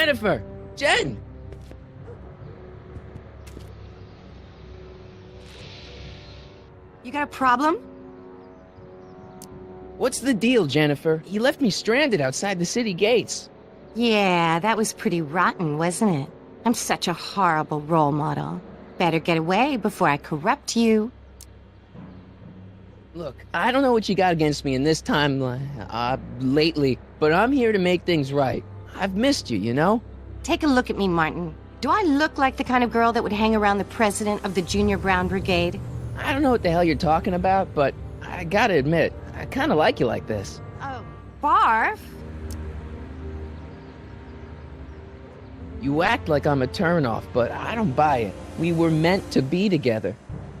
Jennifer! Jen! You got a problem? What's the deal, Jennifer? You left me stranded outside the city gates. Yeah, that was pretty rotten, wasn't it? I'm such a horrible role model. Better get away before I corrupt you. Look, I don't know what you got against me in this time, lately, but I'm here to make things right. I've missed you, you know? Take a look at me, Martin. Do I look like the kind of girl that would hang around the president of the Junior Brown Brigade? I don't know what the hell you're talking about, but I gotta admit, I kinda like you like this. Oh, barf? You act like I'm a turnoff, but I don't buy it. We were meant to be together.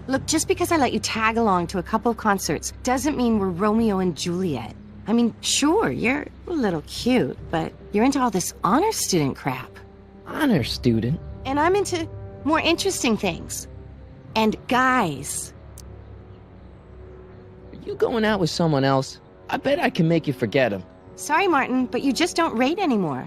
Look, just because I let you tag along to a couple of concerts doesn't mean we're Romeo and Juliet. I mean, sure, you're a little cute, but you're into all this honor student crap. Honor student? And I'm into more interesting things. And guys. Are you going out with someone else? I bet I can make you forget him. Sorry, Martin, but you just don't rate anymore.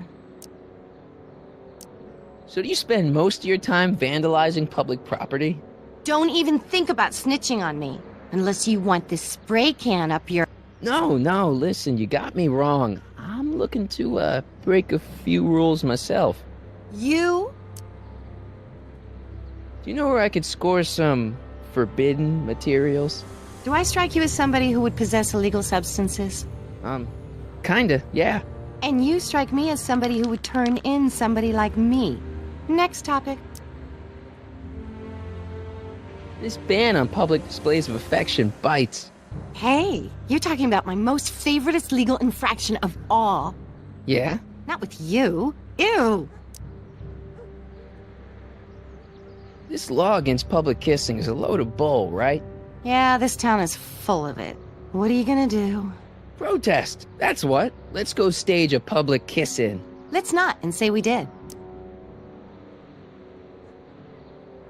So do you spend most of your time vandalizing public property? Don't even think about snitching on me, unless you want this spray can up your... No, listen, you got me wrong. I'm looking to, break a few rules myself. You? Do you know where I could score some forbidden materials? Do I strike you as somebody who would possess illegal substances? Kinda, yeah. And you strike me as somebody who would turn in somebody like me. Next topic. This ban on public displays of affection bites. Hey, you're talking about my most favoriteest legal infraction of all. Yeah? Not with you. Ew! This law against public kissing is a load of bull, right? Yeah, this town is full of it. What are you gonna do? Protest, that's what. Let's go stage a public kiss-in. Let's not, and say we did.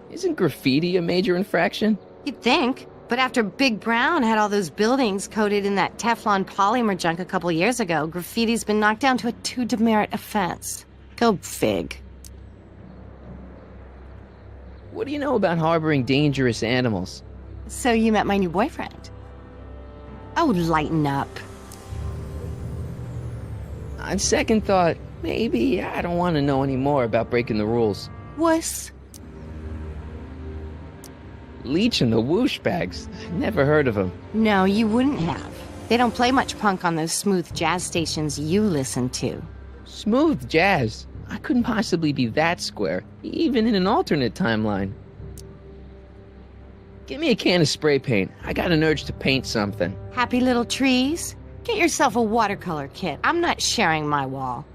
Isn't graffiti a major infraction? You'd think. But after Big Brown had all those buildings coated in that Teflon polymer junk a couple years ago, graffiti's been knocked down to a 2 demerit offense. Go fig. What do you know about harboring dangerous animals? So you met my new boyfriend. Oh, lighten up. On second thought, maybe I don't want to know any more about breaking the rules. Wuss. Leech and the Whoosh Bags. Never heard of them. No, you wouldn't have. They don't play much punk on those smooth jazz stations you listen to. Smooth jazz? I couldn't possibly be that square, even in an alternate timeline. Give me a can of spray paint. I got an urge to paint something. Happy little trees? Get yourself a watercolor kit. I'm not sharing my wall.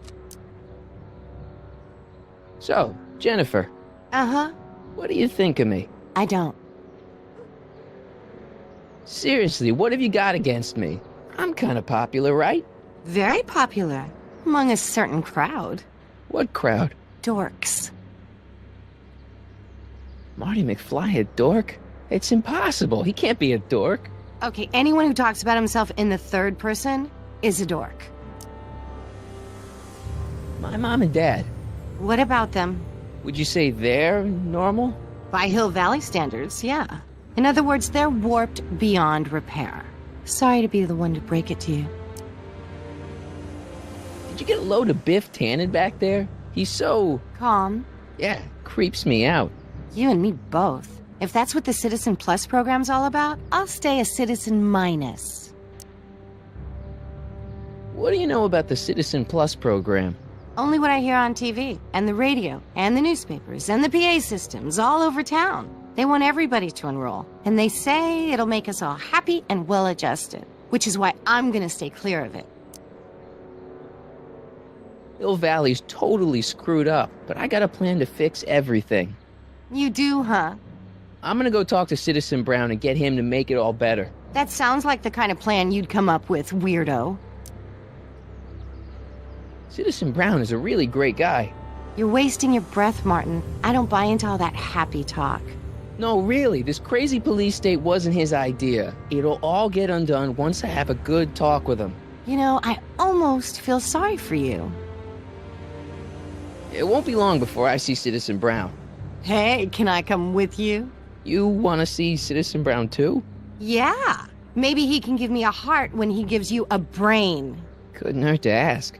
So, Jennifer. Uh-huh. What do you think of me? I don't. Seriously, what have you got against me? I'm kind of popular, right? Very popular. Among a certain crowd. What crowd? Dorks. Marty McFly a dork? It's impossible. He can't be a dork. Okay, anyone who talks about himself in the third person is a dork. My mom and dad. What about them? Would you say they're normal? By Hill Valley standards, yeah. In other words, they're warped beyond repair. Sorry to be the one to break it to you. Did you get a load of Biff Tannen back there? He's so... Calm. Yeah, creeps me out. You and me both. If that's what the Citizen Plus program's all about, I'll stay a Citizen Minus. What do you know about the Citizen Plus program? Only what I hear on TV, and the radio, and the newspapers, and the PA systems all over town. They want everybody to enroll, and they say it'll make us all happy and well-adjusted, which is why I'm gonna stay clear of it. Hill Valley's totally screwed up, but I got a plan to fix everything. You do, huh? I'm gonna go talk to Citizen Brown and get him to make it all better. That sounds like the kind of plan you'd come up with, weirdo. Citizen Brown is a really great guy. You're wasting your breath, Martin. I don't buy into all that happy talk. No, really, this crazy police state wasn't his idea. It'll all get undone once I have a good talk with him. You know, I almost feel sorry for you. It won't be long before I see Citizen Brown. Hey, can I come with you? You want to see Citizen Brown too? Yeah. Maybe he can give me a heart when he gives you a brain. Couldn't hurt to ask.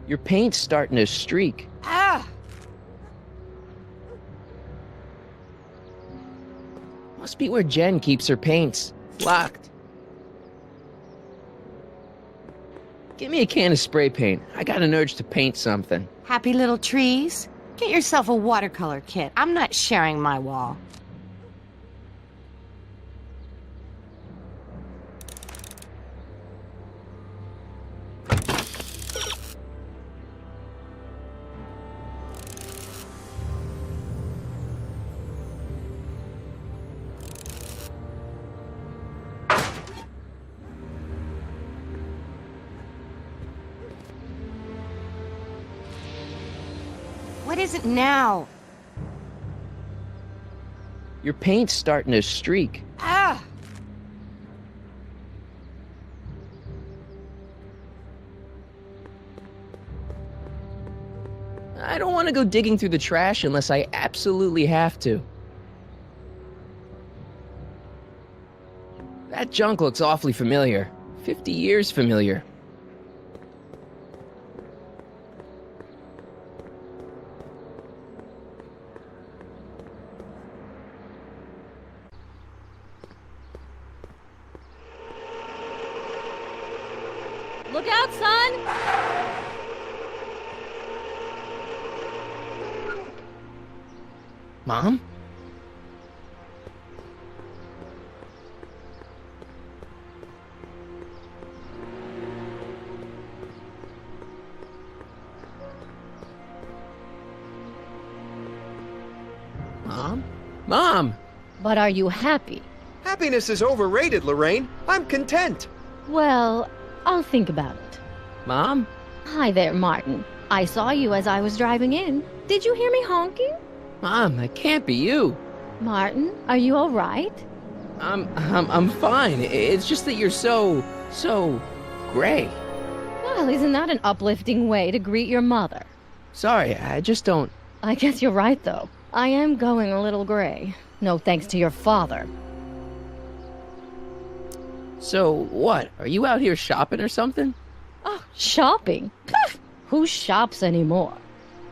Your paint's starting to streak. Ah! Must be where Jen keeps her paints. Locked. Give me a can of spray paint. I got an urge to paint something. Happy little trees? Get yourself a watercolor kit. I'm not sharing my wall. What is it now? Your paint's starting to streak. Ah! I don't want to go digging through the trash unless I absolutely have to. That junk looks awfully familiar. 50 years familiar. Look out, son! Mom? Mom? Mom! But are you happy? Happiness is overrated, Lorraine. I'm content. Well, I'll think about it. Mom? Hi there, Martin. I saw you as I was driving in. Did you hear me honking? Mom, that can't be you. Martin, are you all right? I'm fine. It's just that you're so gray. Well, isn't that an uplifting way to greet your mother? Sorry, I just don't... I guess you're right, though. I am going a little gray. No thanks to your father. So, what? Are you out here shopping or something? Oh, shopping? Who shops anymore?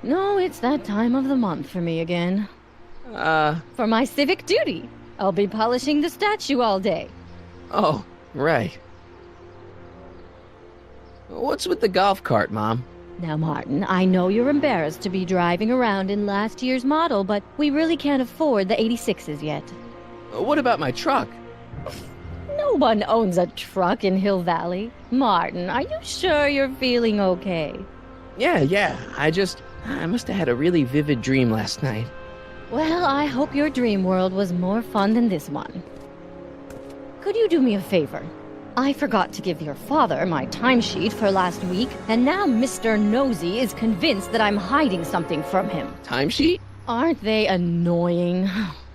No, it's that time of the month for me again. For my civic duty. I'll be polishing the statue all day. Oh, right. What's with the golf cart, Mom? Now, Martin, I know you're embarrassed to be driving around in last year's model, but we really can't afford the 86s yet. What about my truck? No one owns a truck in Hill Valley. Martin, are you sure you're feeling okay? Yeah. I must have had a really vivid dream last night. Well, I hope your dream world was more fun than this one. Could you do me a favor? I forgot to give your father my timesheet for last week, and now Mr. Nosy is convinced that I'm hiding something from him. Timesheet? Aren't they annoying?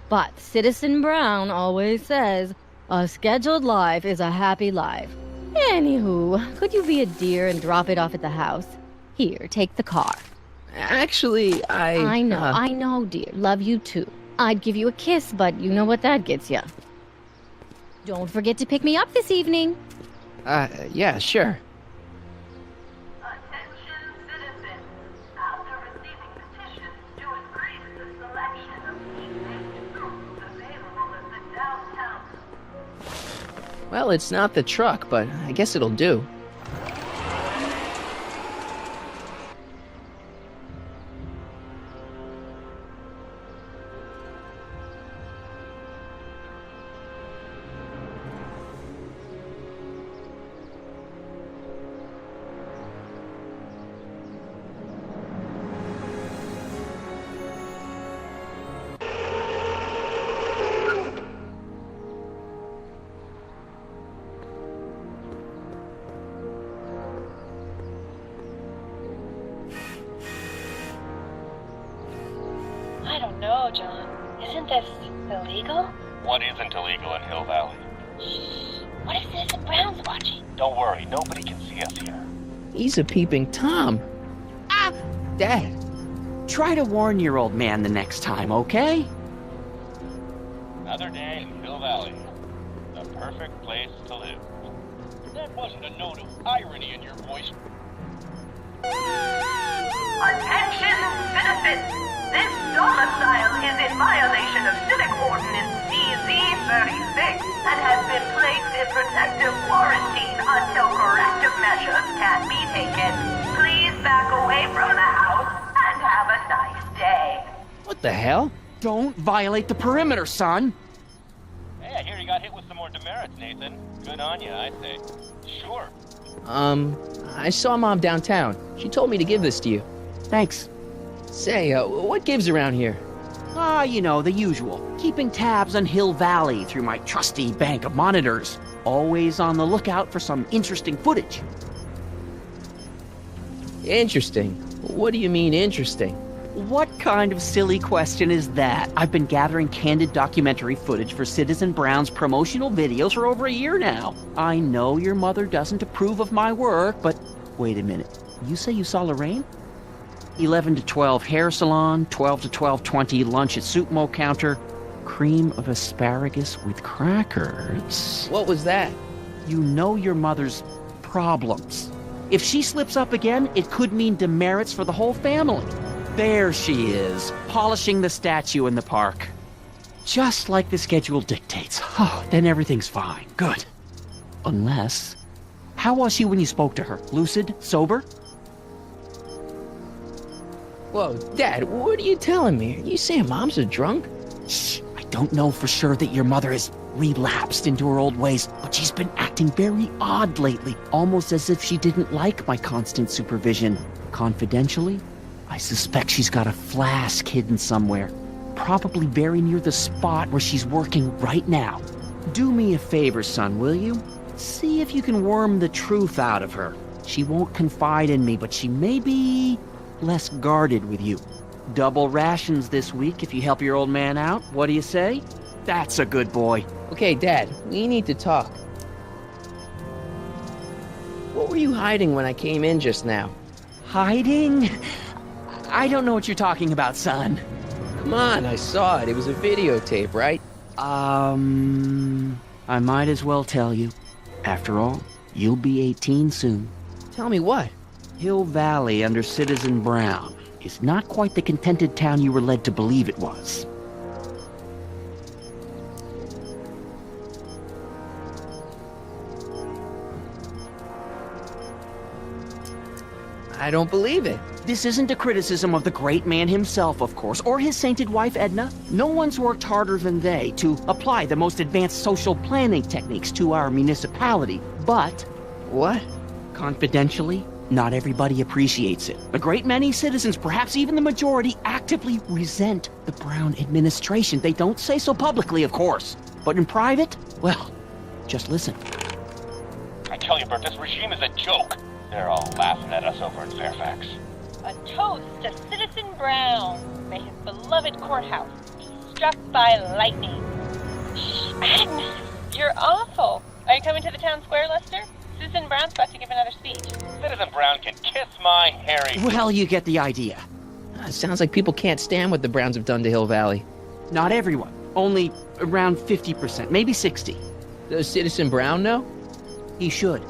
But Citizen Brown always says, a scheduled life is a happy life. Anywho, could you be a dear and drop it off at the house? Here, take the car. Actually, I know, dear. Love you too. I'd give you a kiss, but you know what that gets ya. Don't forget to pick me up this evening. Yeah, sure. Attention citizens. After receiving petitions to increase the selection of meat-based foods available in the downtown. Well, it's not the truck, but I guess it'll do. I don't know, John. Isn't this illegal? What isn't illegal in Hill Valley? Shh. What if Citizen Brown's watching? Don't worry, nobody can see us here. He's a peeping Tom. Ah! Dad, Try to warn your old man the next time, okay? Another day in Hill Valley. The perfect place to live. That wasn't a note of irony in your voice. Attention, citizens! This domicile is in violation of Civic Ordinance CZ-36 and has been placed in protective quarantine until corrective measures can be taken. Please back away from the house and have a nice day. what the hell? Don't violate the perimeter, son. Hey, I hear you got hit with some more demerits, Nathan. Good on you, I say. Sure. I saw Mom downtown. She told me to give this to you. Thanks. Say, what gives around here? Ah, you know, the usual. Keeping tabs on Hill Valley through my trusty bank of monitors. Always on the lookout for some interesting footage. Interesting. What do you mean, interesting? What kind of silly question is that? I've been gathering candid documentary footage for Citizen Brown's promotional videos for over a year now. I know your mother doesn't approve of my work, but wait a minute. You say you saw Lorraine? 11 to 12 hair salon, 12 to 12:20 lunch at soup mo counter, cream of asparagus with crackers. What was that? You know your mother's problems. If she slips up again, it could mean demerits for the whole family. There she is, polishing the statue in the park. Just like the schedule dictates. Oh, then everything's fine. Good. Unless... How was she when you spoke to her? Lucid? Sober? Whoa, Dad, what are you telling me? Are you saying Mom's a drunk? Shh. I don't know for sure that your mother has relapsed into her old ways, but she's been acting very odd lately, almost as if she didn't like my constant supervision. Confidentially, I suspect she's got a flask hidden somewhere, probably very near the spot where she's working right now. Do me a favor, son, will you? See if you can worm the truth out of her. She won't confide in me, but she may be less guarded with you. Double rations this week if you help your old man out. What do you say? That's a good boy. Okay, Dad, we need to talk. What were you hiding when I came in just now? Hiding? I don't know what you're talking about, son. Come on, I saw it. It was a videotape, right? I might as well tell you. After all, you'll be 18 soon. Tell me what? Hill Valley under Citizen Brown is not quite the contented town you were led to believe it was. I don't believe it. This isn't a criticism of the great man himself, of course, or his sainted wife, Edna. No one's worked harder than they to apply the most advanced social planning techniques to our municipality. But, What? confidentially, not everybody appreciates it. A great many citizens, perhaps even the majority, actively resent the Brown administration. They don't say so publicly, of course. But in private, well, just listen. I tell you, Bert, this regime is a joke. They're all laughing at us over in Fairfax. A toast to Citizen Brown. May his beloved courthouse be struck by lightning. Shh, Agnes, you're awful. Are you coming to the town square, Lester? Citizen Brown's about to give another speech. Citizen Brown can kiss my hairy... Well, you get the idea. It sounds like people can't stand what the Browns have done to Hill Valley. Not everyone. Only around 50%, maybe 60. Does Citizen Brown know? He should.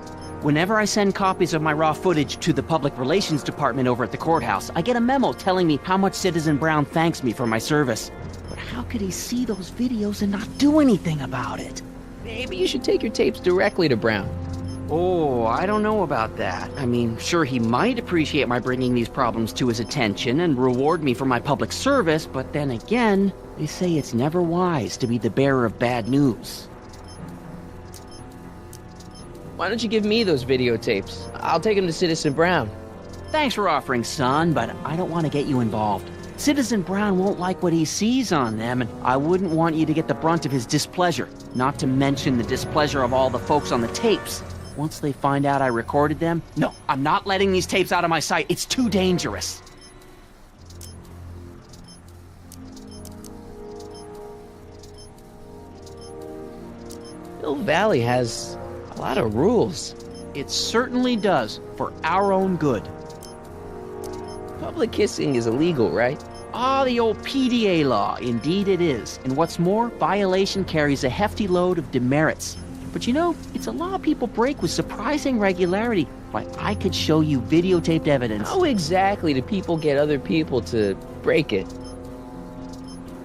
Whenever I send copies of my raw footage to the Public Relations Department over at the courthouse, I get a memo telling me how much Citizen Brown thanks me for my service. But how could he see those videos and not do anything about it? Maybe you should take your tapes directly to Brown. Oh, I don't know about that. I mean, sure, he might appreciate my bringing these problems to his attention and reward me for my public service, but then again, they say it's never wise to be the bearer of bad news. Why don't you give me those videotapes? I'll take them to Citizen Brown. Thanks for offering, son, but I don't want to get you involved. Citizen Brown won't like what he sees on them, and I wouldn't want you to get the brunt of his displeasure, not to mention the displeasure of all the folks on the tapes. Once they find out I recorded them, no, I'm not letting these tapes out of my sight. It's too dangerous. Hill Valley has a lot of rules. It certainly does, for our own good. Public kissing is illegal, right? Ah, the old PDA law. Indeed it is. And what's more, violation carries a hefty load of demerits. But you know, it's a law people break with surprising regularity. Why, I could show you videotaped evidence. How exactly do people get other people to break it?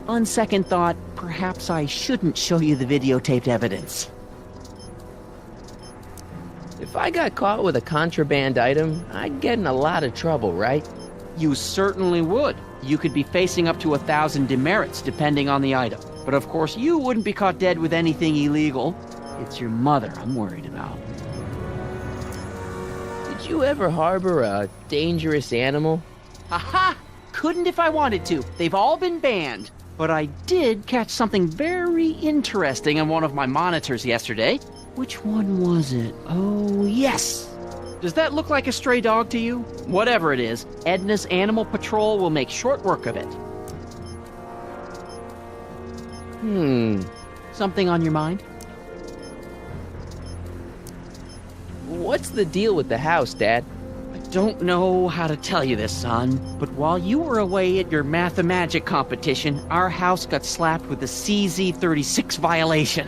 On second thought, perhaps I shouldn't show you the videotaped evidence. If I got caught with a contraband item, I'd get in a lot of trouble, right? You certainly would. You could be facing up to 1,000 demerits, depending on the item. But of course, you wouldn't be caught dead with anything illegal. It's your mother I'm worried about. Did you ever harbor a dangerous animal? Aha! Couldn't if I wanted to. They've all been banned. But I did catch something very interesting on one of my monitors yesterday. Which one was it? Oh, yes! Does that look like a stray dog to you? Whatever it is, Edna's Animal Patrol will make short work of it. Something on your mind? What's the deal with the house, Dad? I don't know how to tell you this, son, but while you were away at your Mathemagic competition, our house got slapped with a CZ36 violation.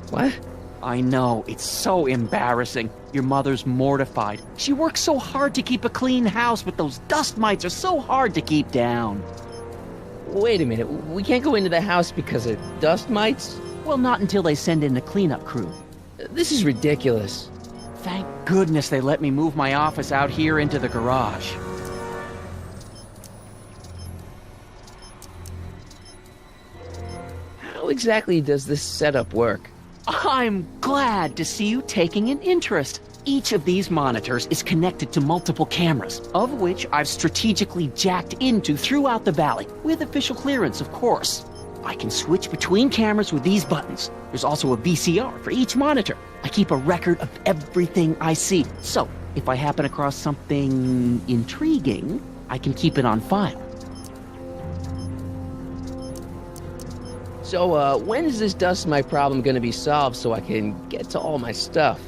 What? I know, it's so embarrassing. Your mother's mortified. She works so hard to keep a clean house, but those dust mites are so hard to keep down. Wait a minute, we can't go into the house because of dust mites? Well, not until they send in the cleanup crew. This is ridiculous. Thank goodness they let me move my office out here into the garage. How exactly does this setup work? I'm glad to see you taking an interest. Each of these monitors is connected to multiple cameras, of which I've strategically jacked into throughout the valley, with official clearance, of course. I can switch between cameras with these buttons. There's also a VCR for each monitor. I keep a record of everything I see, so if I happen across something intriguing, I can keep it on file. So, when is this dust mite problem gonna be solved so I can get to all my stuff?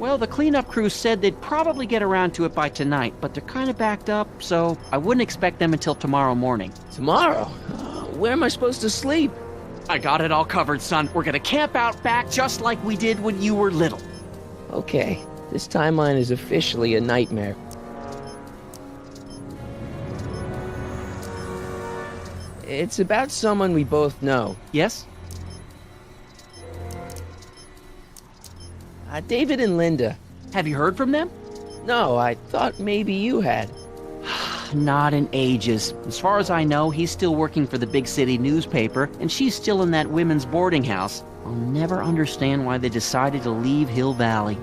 Well, the cleanup crew said they'd probably get around to it by tonight, but they're kind of backed up, so I wouldn't expect them until tomorrow morning. Tomorrow? Where am I supposed to sleep? I got it all covered, son. We're gonna camp out back just like we did when you were little. Okay, this timeline is officially a nightmare. It's about someone we both know. Yes? David and Linda. Have you heard from them? No, I thought maybe you had. Not in ages. As far as I know, he's still working for the big city newspaper, and she's still in that women's boarding house. I'll never understand why they decided to leave Hill Valley.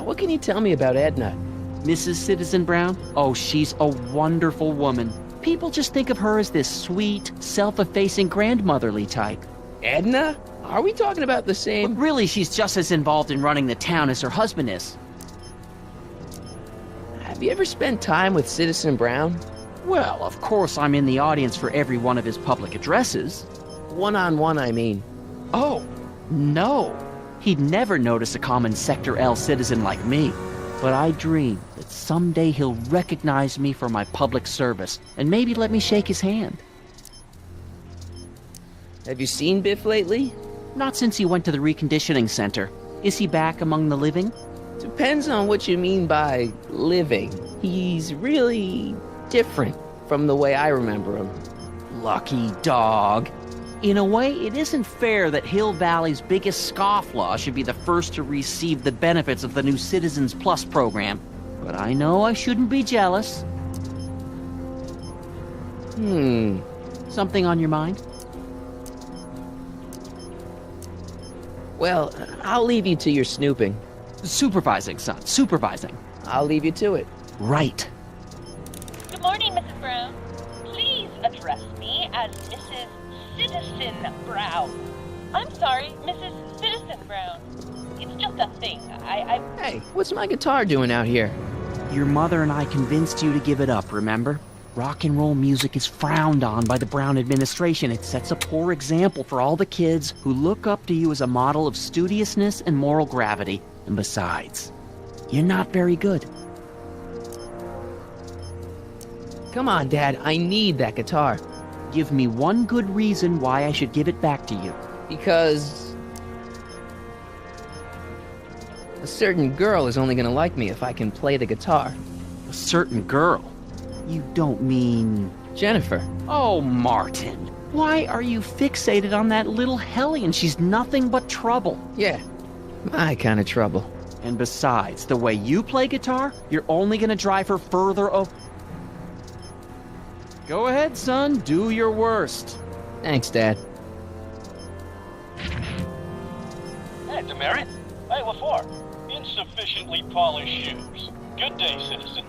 What can you tell me about Edna? Mrs. Citizen Brown? Oh, she's a wonderful woman. People just think of her as this sweet, self-effacing grandmotherly type. Edna? Are we talking about the same? But really, she's just as involved in running the town as her husband is. Have you ever spent time with Citizen Brown? Well, of course I'm in the audience for every one of his public addresses. One-on-one, I mean. Oh, no. He'd never notice a common Sector L citizen like me. But I dream that someday he'll recognize me for my public service, and maybe let me shake his hand. Have you seen Biff lately? Not since he went to the reconditioning center. Is he back among the living? Depends on what you mean by living. He's really different from the way I remember him. Lucky dog. In a way, it isn't fair that Hill Valley's biggest scofflaw should be the first to receive the benefits of the new Citizens Plus program. But I know I shouldn't be jealous. Something on your mind? Well, I'll leave you to your snooping. Supervising, son. Supervising. I'll leave you to it. Right. Good morning, Mrs. Brown. Please address me as Mrs. Citizen Brown. I'm sorry, Mrs. Citizen Brown. It's just a thing. Hey, what's my guitar doing out here? Your mother and I convinced you to give it up, remember? Rock and roll music is frowned on by the Brown administration. It sets a poor example for all the kids who look up to you as a model of studiousness and moral gravity. And besides, you're not very good. Come on, Dad, I need that guitar. Give me one good reason why I should give it back to you. Because a certain girl is only gonna like me if I can play the guitar. A certain girl? You don't mean... Jennifer. Oh, Martin. Why are you fixated on that little hellion? She's nothing but trouble. Yeah, my kind of trouble. And besides, the way you play guitar, you're only gonna drive her further Go ahead, son. Do your worst. Thanks, Dad. Hey, Demerit. Hey, LaFour. Insufficiently polished shoes. Good day, citizen.